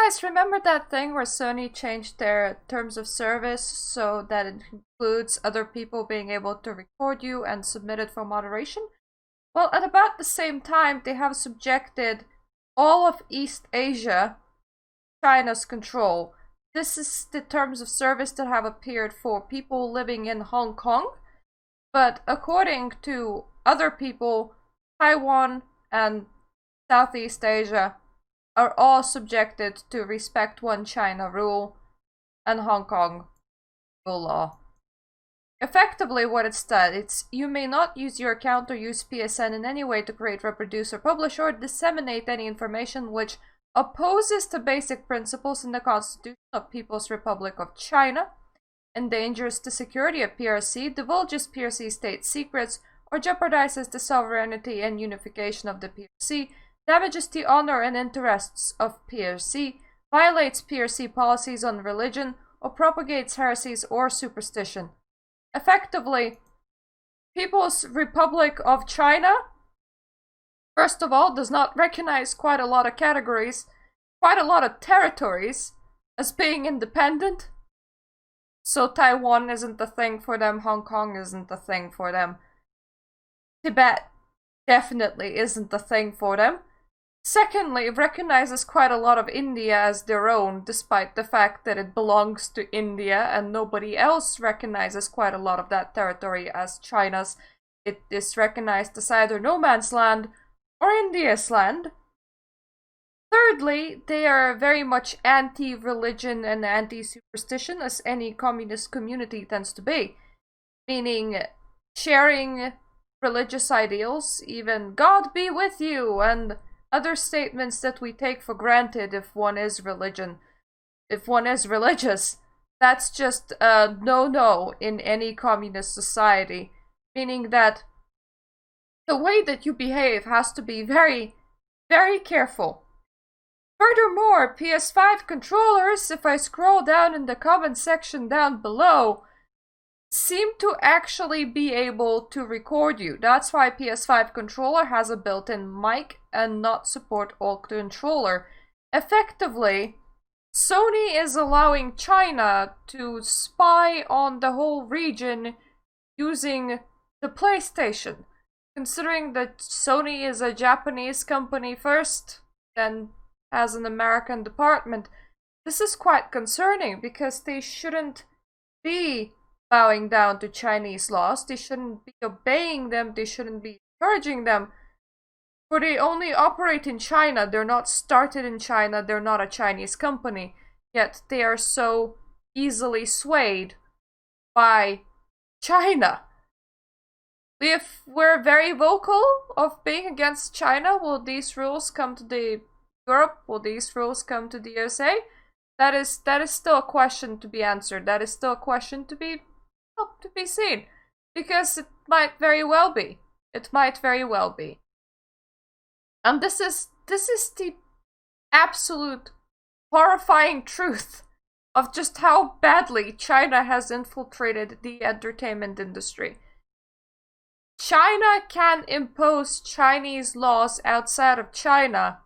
guys remember that thing where Sony changed their terms of service so that it includes other people being able to record you and submit it for moderation? Well, at about the same time, they have subjected all of East Asia to China's control. This is the terms of service that have appeared for people living in Hong Kong, but according to other people, Taiwan and Southeast Asia are all subjected to respect one China rule and Hong Kong rule law. Effectively, what it's done, it's you may not use your account or use PSN in any way to create, reproduce, or publish or disseminate any information which opposes the basic principles in the Constitution of People's Republic of China, endangers the security of PRC, divulges PRC state secrets, or jeopardizes the sovereignty and unification of the PRC, damages the honor and interests of PRC, violates PRC policies on religion, or propagates heresies or superstition. Effectively, People's Republic of China, first of all, does not recognize quite a lot of categories, quite a lot of territories as being independent. So Taiwan isn't the thing for them, Hong Kong isn't the thing for them. Tibet definitely isn't the thing for them. Secondly, it recognizes quite a lot of India as their own, despite the fact that it belongs to India and nobody else recognizes quite a lot of that territory as China's. It is recognized as either no man's land or India's land. Thirdly, they are very much anti-religion and anti-superstition, as any communist community tends to be, meaning sharing religious ideals, even God be with you, and other statements that we take for granted if one is religious. That's just a no-no in any communist society, meaning that the way that you behave has to be very, very careful. Furthermore, PS5 controllers, if I scroll down in the comment section down below, seem to actually be able to record you. That's why PS5 controller has a built-in mic and not support alt controller. Effectively, Sony is allowing China to spy on the whole region using the PlayStation. Considering that Sony is a Japanese company first, then has an American department, this is quite concerning because they shouldn't be bowing down to Chinese laws, they shouldn't be obeying them, they shouldn't be encouraging them, for they only operate in China, they're not started in China, they're not a Chinese company, yet they are so easily swayed by China. If we're very vocal of being against China, will these rules come to Europe? Will these rules come to the USA? That is still a question to be answered. That is still a question to be seen, because it might very well be. It might very well be. And this is the absolute horrifying truth of just how badly China has infiltrated the entertainment industry. China can impose Chinese laws outside of China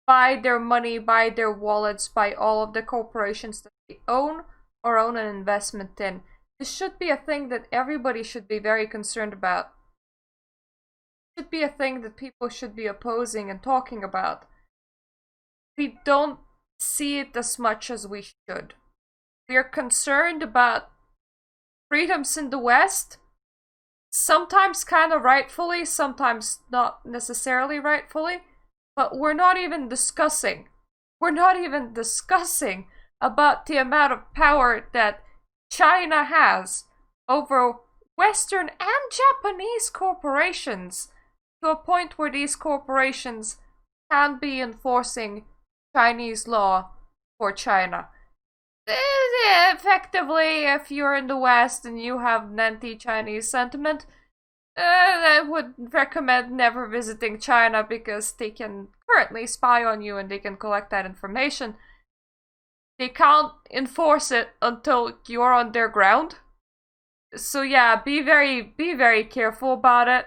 by their money, by their wallets, by all of the corporations that they own or own an investment in. This should be a thing that everybody should be very concerned about. It should be a thing that people should be opposing and talking about. We don't see it as much as we should. We are concerned about freedoms in the West, sometimes kind of rightfully, sometimes not necessarily rightfully, but we're not even discussing about the amount of power that China has over Western and Japanese corporations, to a point where these corporations can be enforcing Chinese law for China. Effectively, if you're in the West and you have an anti-Chinese sentiment, I would recommend never visiting China, because they can currently spy on you and they can collect that information. They can't enforce it until you're on their ground. So yeah, be very careful about it.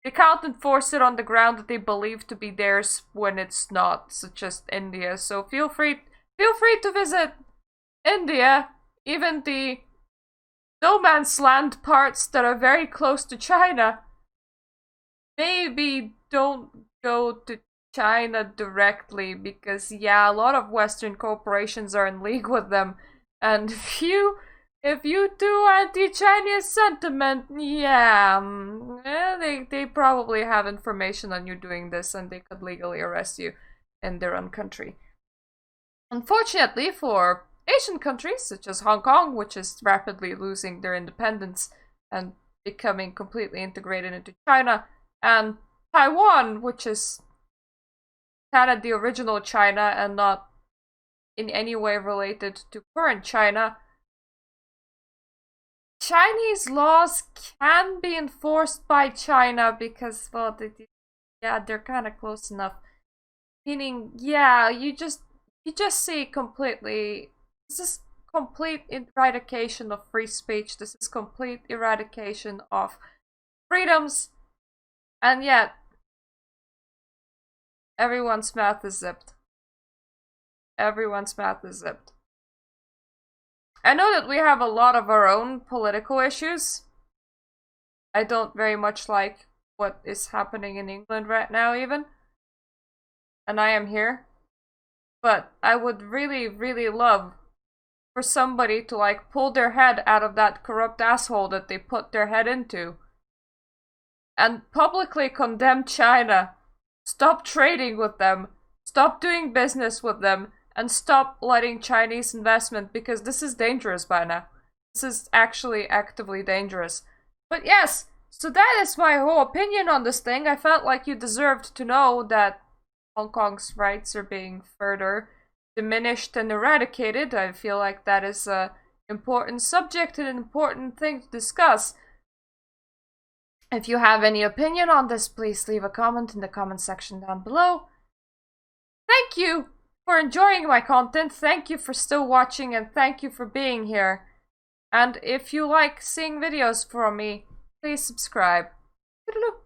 they can't enforce it on the ground that they believe to be theirs when it's not, such as India. So feel free to visit India, even the no man's land parts that are very close to China. Maybe don't go to China directly, because yeah, a lot of Western corporations are in league with them, and if you do anti-Chinese sentiment, yeah, they probably have information on you doing this, and they could legally arrest you in their own country. Unfortunately for Asian countries such as Hong Kong, which is rapidly losing their independence and becoming completely integrated into China, and Taiwan, which is kind of the original China and not in any way related to current China, Chinese laws can be enforced by China because, well, they're kind of close enough. Meaning, yeah, you just see completely. This is complete eradication of free speech. This is complete eradication of freedoms, and yet everyone's mouth is zipped. Everyone's mouth is zipped. I know that we have a lot of our own political issues. I don't very much like what is happening in England right now, even. And I am here. But I would really, really love for somebody to, like, pull their head out of that corrupt asshole that they put their head into and publicly condemn China. Stop trading with them. Stop doing business with them. And stop letting Chinese investment, because this is dangerous by now. This is actually actively dangerous. But yes, so that is my whole opinion on this thing. I felt like you deserved to know that Hong Kong's rights are being further diminished and eradicated. I feel like that is an important subject and an important thing to discuss. If you have any opinion on this, please leave a comment in the comment section down below. Thank you for enjoying my content, thank you for still watching, and thank you for being here. And if you like seeing videos from me, please subscribe. Toodaloo.